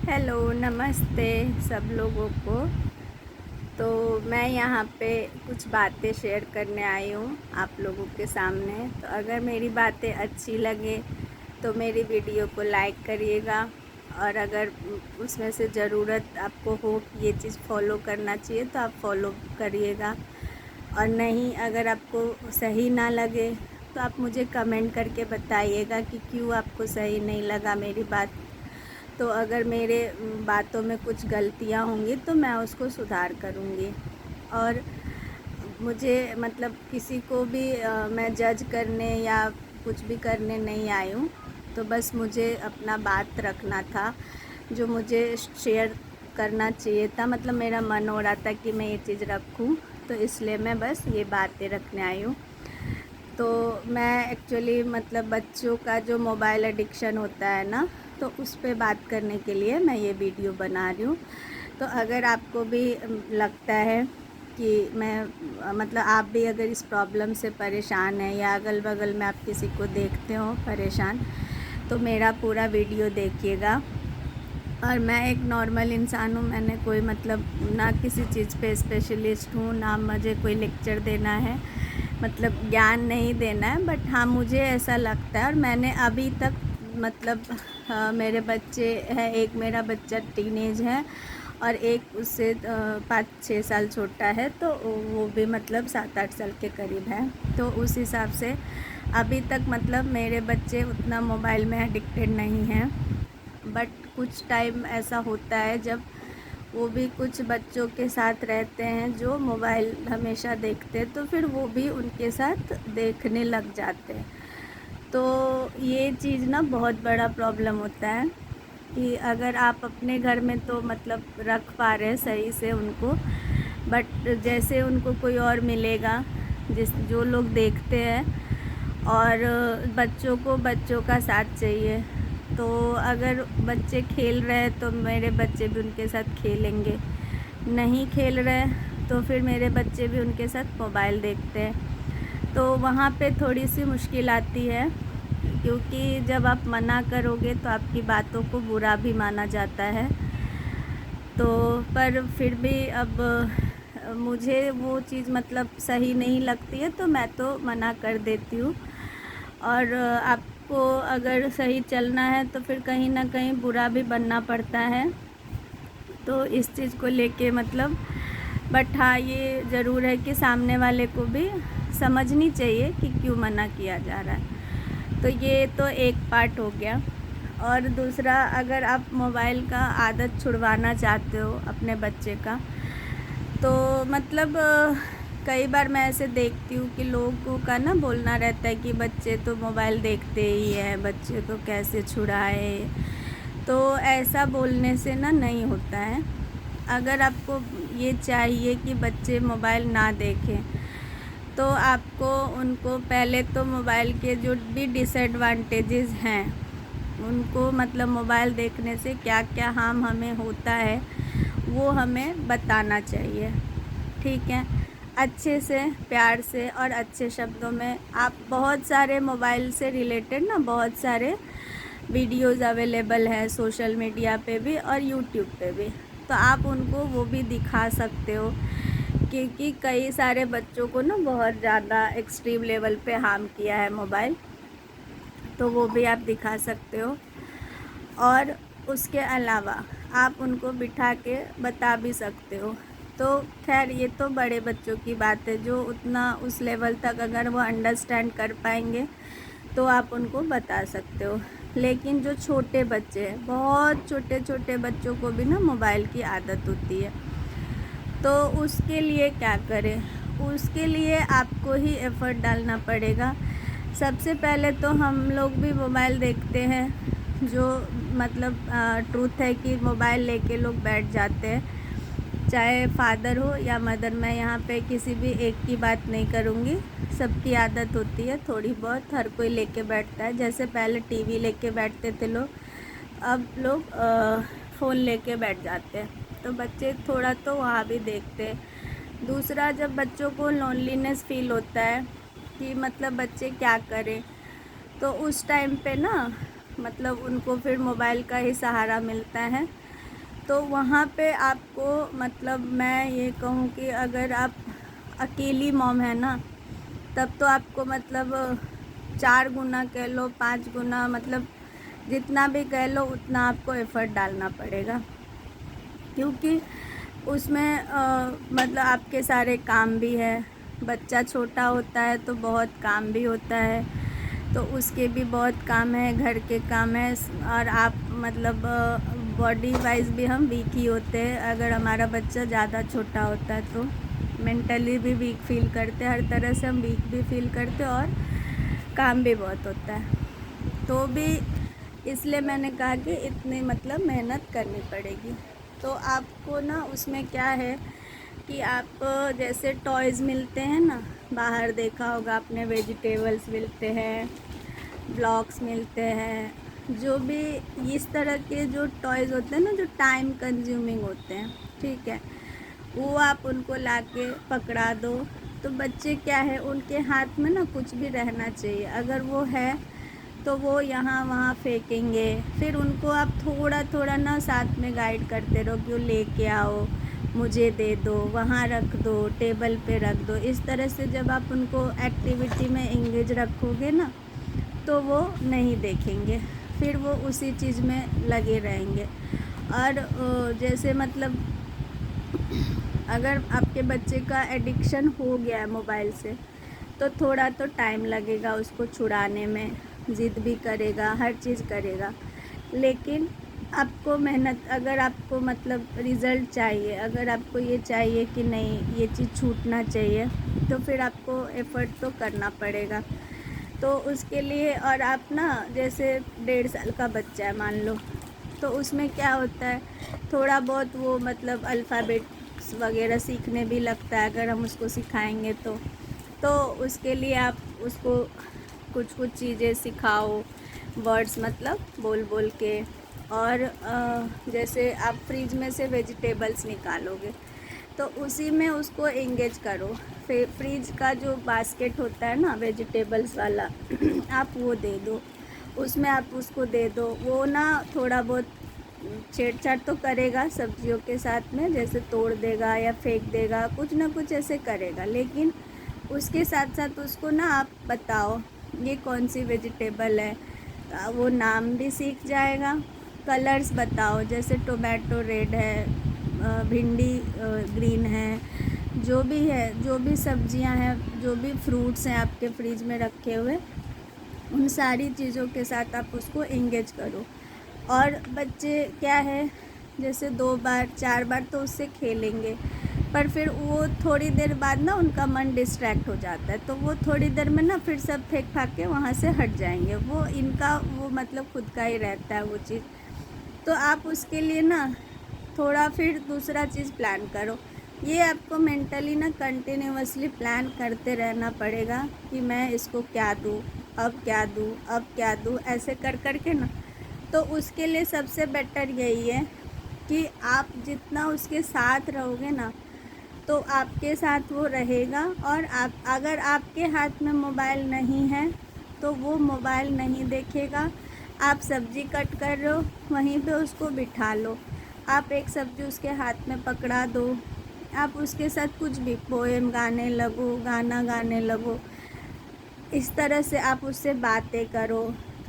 Hello, नमस्ते सब लोगों को। तो मैं यहाँ पे कुछ बातें शेयर करने आई हूँ आप लोगों के सामने। तो अगर मेरी बातें अच्छी लगे तो मेरी वीडियो को लाइक करिएगा, और अगर उसमें से ज़रूरत आपको हो कि ये चीज़ फॉलो करना चाहिए तो आप फॉलो करिएगा, और नहीं अगर आपको सही ना लगे तो आप मुझे कमेंट करके बताइएगा कि क्यों आपको सही नहीं लगा मेरी बात। तो अगर मेरे बातों में कुछ गलतियाँ होंगी तो मैं उसको सुधार करूँगी। और मुझे मतलब किसी को भी मैं जज करने या कुछ भी करने नहीं आई हूँ। तो बस मुझे अपना बात रखना था जो मुझे शेयर करना चाहिए था। मतलब मेरा मन हो रहा था कि मैं ये चीज़ रखूँ, तो इसलिए मैं बस ये बातें रखने आई हूँ। तो मैं एक्चुअली मतलब बच्चों का जो मोबाइल एडिक्शन होता है ना, तो उस पे बात करने के लिए मैं ये वीडियो बना रही हूँ। तो अगर आपको भी लगता है कि मैं मतलब आप भी अगर इस प्रॉब्लम से परेशान हैं या अगल बगल में आप किसी को देखते हो परेशान, तो मेरा पूरा वीडियो देखिएगा। और मैं एक नॉर्मल इंसान हूँ, मैंने कोई मतलब ना किसी चीज़ पे स्पेशलिस्ट हूँ, ना मुझे कोई लेक्चर देना है, मतलब ज्ञान नहीं देना है। बट हाँ, मुझे ऐसा लगता है, और मैंने अभी तक मतलब मेरे बच्चे हैं, एक मेरा बच्चा टीनेज है और एक उससे 5-6 साल छोटा है, तो वो भी मतलब 7-8 साल के करीब है। तो उस हिसाब से अभी तक मतलब मेरे बच्चे उतना मोबाइल में एडिक्टेड नहीं हैं। बट कुछ टाइम ऐसा होता है जब वो भी कुछ बच्चों के साथ रहते हैं जो मोबाइल हमेशा देखते हैं, तो फिर वो भी उनके साथ देखने लग जाते हैं। तो ये चीज़ ना बहुत बड़ा प्रॉब्लम होता है कि अगर आप अपने घर में तो मतलब रख पा रहे हैं सही से उनको, बट जैसे उनको कोई और मिलेगा जो लोग देखते हैं, और बच्चों को बच्चों का साथ चाहिए। तो अगर बच्चे खेल रहे हैं तो मेरे बच्चे भी उनके साथ खेलेंगे, नहीं खेल रहे तो फिर मेरे बच्चे भी उनके साथ मोबाइल देखते हैं। तो वहाँ पे थोड़ी सी मुश्किल आती है, क्योंकि जब आप मना करोगे तो आपकी बातों को बुरा भी माना जाता है। तो पर फिर भी अब मुझे वो चीज़ मतलब सही नहीं लगती है, तो मैं तो मना कर देती हूँ। और आपको अगर सही चलना है तो फिर कहीं ना कहीं बुरा भी बनना पड़ता है। तो इस चीज़ को लेके मतलब बट हाँ, ये ज़रूर है कि सामने वाले को भी समझनी चाहिए कि क्यों मना किया जा रहा है। तो ये तो एक पार्ट हो गया। और दूसरा, अगर आप मोबाइल का आदत छुड़वाना चाहते हो अपने बच्चे का, तो मतलब कई बार मैं ऐसे देखती हूँ कि लोगों का ना बोलना रहता है कि बच्चे तो मोबाइल देखते ही हैं, बच्चे को कैसे छुड़ाए। तो ऐसा बोलने से ना नहीं होता है। अगर आपको ये चाहिए कि बच्चे मोबाइल ना देखें, तो आपको उनको पहले तो मोबाइल के जो भी डिसएडवांटेजेस हैं उनको, मतलब मोबाइल देखने से क्या क्या हार्म हमें होता है वो हमें बताना चाहिए। ठीक है, अच्छे से, प्यार से और अच्छे शब्दों में। आप बहुत सारे मोबाइल से रिलेटेड ना बहुत सारे वीडियोज़ अवेलेबल हैं सोशल मीडिया पे भी और यूट्यूब पे भी, तो आप उनको वो भी दिखा सकते हो। क्योंकि कई सारे बच्चों को ना बहुत ज़्यादा एक्सट्रीम लेवल पे हार्म किया है मोबाइल, तो वो भी आप दिखा सकते हो। और उसके अलावा आप उनको बिठा के बता भी सकते हो। तो खैर, ये तो बड़े बच्चों की बात है, जो उतना उस लेवल तक अगर वो अंडरस्टैंड कर पाएंगे तो आप उनको बता सकते हो। लेकिन जो छोटे बच्चे हैं, बहुत छोटे छोटे बच्चों को भी ना मोबाइल की आदत होती है। तो उसके लिए क्या करें? उसके लिए आपको ही एफ़र्ट डालना पड़ेगा। सबसे पहले तो हम लोग भी मोबाइल देखते हैं, जो मतलब ट्रूथ है कि मोबाइल लेके लोग बैठ जाते हैं, चाहे फादर हो या मदर। मैं यहाँ पे किसी भी एक की बात नहीं करूँगी, सबकी आदत होती है थोड़ी बहुत, हर कोई लेके बैठता है। जैसे पहले टीवी लेके बैठते थे लोग, अब लोग फ़ोन लेके बैठ जाते हैं, तो बच्चे थोड़ा तो वहाँ भी देखते हैं। दूसरा, जब बच्चों को लोनलीनेस फ़ील होता है कि मतलब बच्चे क्या करें, तो उस टाइम पे ना मतलब उनको फिर मोबाइल का ही सहारा मिलता है। तो वहाँ पे आपको मतलब मैं ये कहूँ कि अगर आप अकेली मॉम है ना, तब तो आपको मतलब 4 गुना कह लो, 5 गुना, मतलब जितना भी कह लो उतना आपको एफ़र्ट डालना पड़ेगा, क्योंकि उसमें मतलब आपके सारे काम भी है। बच्चा छोटा होता है तो बहुत काम भी होता है, तो उसके भी बहुत काम है, घर के काम है। और आप मतलब बॉडी वाइज भी हम वीक ही होते हैं। अगर हमारा बच्चा ज़्यादा छोटा होता है तो मेंटली भी वीक फील करते हैं, हर तरह से हम वीक भी फील करते हैं, और काम भी बहुत होता है। तो भी इसलिए मैंने कहा कि इतनी मतलब मेहनत करनी पड़ेगी। तो आपको ना उसमें क्या है कि आप जैसे टॉयज़ मिलते हैं ना, बाहर देखा होगा आपने, वेजिटेबल्स मिलते हैं, ब्लॉक्स मिलते हैं, जो भी इस तरह के जो टॉयज़ होते हैं ना, जो टाइम कंज्यूमिंग होते हैं, ठीक है, वो आप उनको लाके पकड़ा दो। तो बच्चे क्या है, उनके हाथ में ना कुछ भी रहना चाहिए, अगर वो है तो वो यहाँ वहाँ फेंकेंगे। फिर उनको आप थोड़ा थोड़ा ना साथ में गाइड करते रहो कि वो लेके आओ, मुझे दे दो, वहाँ रख दो, टेबल पे रख दो। इस तरह से जब आप उनको एक्टिविटी में इंगेज रखोगे ना, तो वो नहीं देखेंगे, फिर वो उसी चीज़ में लगे रहेंगे। और जैसे मतलब अगर आपके बच्चे का एडिक्शन हो गया है मोबाइल से, तो थोड़ा तो टाइम लगेगा उसको छुड़ाने में, ज़िद भी करेगा, हर चीज़ करेगा। लेकिन आपको मेहनत, अगर आपको मतलब रिज़ल्ट चाहिए, अगर आपको ये चाहिए कि नहीं ये चीज़ छूटना चाहिए, तो फिर आपको एफ़र्ट तो करना पड़ेगा। तो उसके लिए, और आप ना जैसे 1.5 साल का बच्चा है मान लो, तो उसमें क्या होता है, थोड़ा बहुत वो मतलब अल्फ़ाबेट्स वगैरह सीखने भी लगता है, अगर हम उसको सिखाएंगे तो उसके लिए आप उसको कुछ कुछ चीज़ें सिखाओ, वर्ड्स मतलब बोल बोल के। और जैसे आप फ्रिज में से वेजिटेबल्स निकालोगे, तो उसी में उसको एंगेज करो। फिर फ्रिज का जो बास्केट होता है ना वेजिटेबल्स वाला आप वो दे दो, उसमें आप उसको दे दो। वो ना थोड़ा बहुत छेड़छाड़ तो करेगा सब्जियों के साथ में, जैसे तोड़ देगा या फेंक देगा, कुछ ना कुछ ऐसे करेगा, लेकिन उसके साथ साथ उसको ना आप बताओ ये कौन सी वेजिटेबल है, तो वो नाम भी सीख जाएगा। कलर्स बताओ, जैसे टोमेटो रेड है, भिंडी ग्रीन है, जो भी है, जो भी सब्जियां हैं, जो भी फ्रूट्स हैं आपके फ्रिज में रखे हुए, उन सारी चीज़ों के साथ आप उसको इंगेज करो। और बच्चे क्या है, जैसे 2 बार 4 बार तो उससे खेलेंगे, पर फिर वो थोड़ी देर बाद ना उनका मन डिस्ट्रैक्ट हो जाता है, तो वो थोड़ी देर में ना फिर सब फेंक फाक के वहाँ से हट जाएंगे। वो इनका वो मतलब खुद का ही रहता है वो चीज़। तो आप उसके लिए ना थोड़ा फिर दूसरा चीज़ प्लान करो। ये आपको मेंटली ना कंटिन्यूअसली प्लान करते रहना पड़ेगा कि मैं इसको क्या दूँ, अब क्या दूँ, अब क्या दूँ, ऐसे कर कर के ना। तो उसके लिए सबसे बेटर यही है कि आप जितना उसके साथ रहोगे ना, तो आपके साथ वो रहेगा। और आप अगर आपके हाथ में मोबाइल नहीं है तो वो मोबाइल नहीं देखेगा। आप सब्ज़ी कट कर रहे हो, वहीं पे उसको बिठा लो, आप एक सब्ज़ी उसके हाथ में पकड़ा दो, आप उसके साथ कुछ भी पोएम गाने लगो, गाना गाने लगो, इस तरह से आप उससे बातें करो।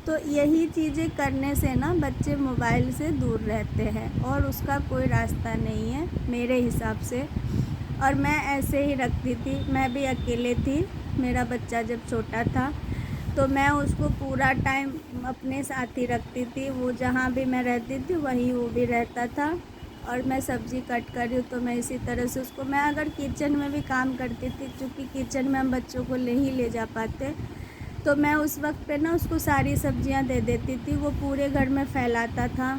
तो यही चीज़ें करने से ना बच्चे मोबाइल से दूर रहते हैं, और उसका कोई रास्ता नहीं है मेरे हिसाब से। और मैं ऐसे ही रखती थी, मैं भी अकेले थी, मेरा बच्चा जब छोटा था तो मैं उसको पूरा टाइम अपने साथ ही रखती थी। वो जहाँ भी मैं रहती थी वहीं वो भी रहता था। और मैं सब्ज़ी कट कर रही हूँ तो मैं इसी तरह से उसको, मैं अगर किचन में भी काम करती थी, क्योंकि किचन में हम बच्चों को ले जा पाते, तो मैं उस वक्त पे ना उसको सारी सब्जियां दे देती थी। वो पूरे घर में फैलाता था,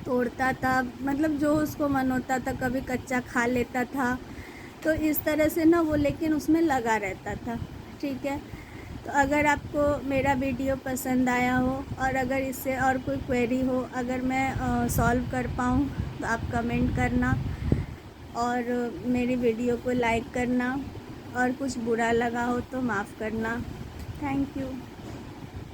तोड़ता था, मतलब जो उसको मन होता था, कभी कच्चा खा लेता था। तो इस तरह से ना वो लेकिन उसमें लगा रहता था। ठीक है, तो अगर आपको मेरा वीडियो पसंद आया हो, और अगर इससे और कोई क्वेरी हो, अगर मैं सॉल्व कर पाऊँ, तो आप कमेंट करना, और मेरी वीडियो को लाइक करना, और कुछ बुरा लगा हो तो माफ़ करना। Thank you.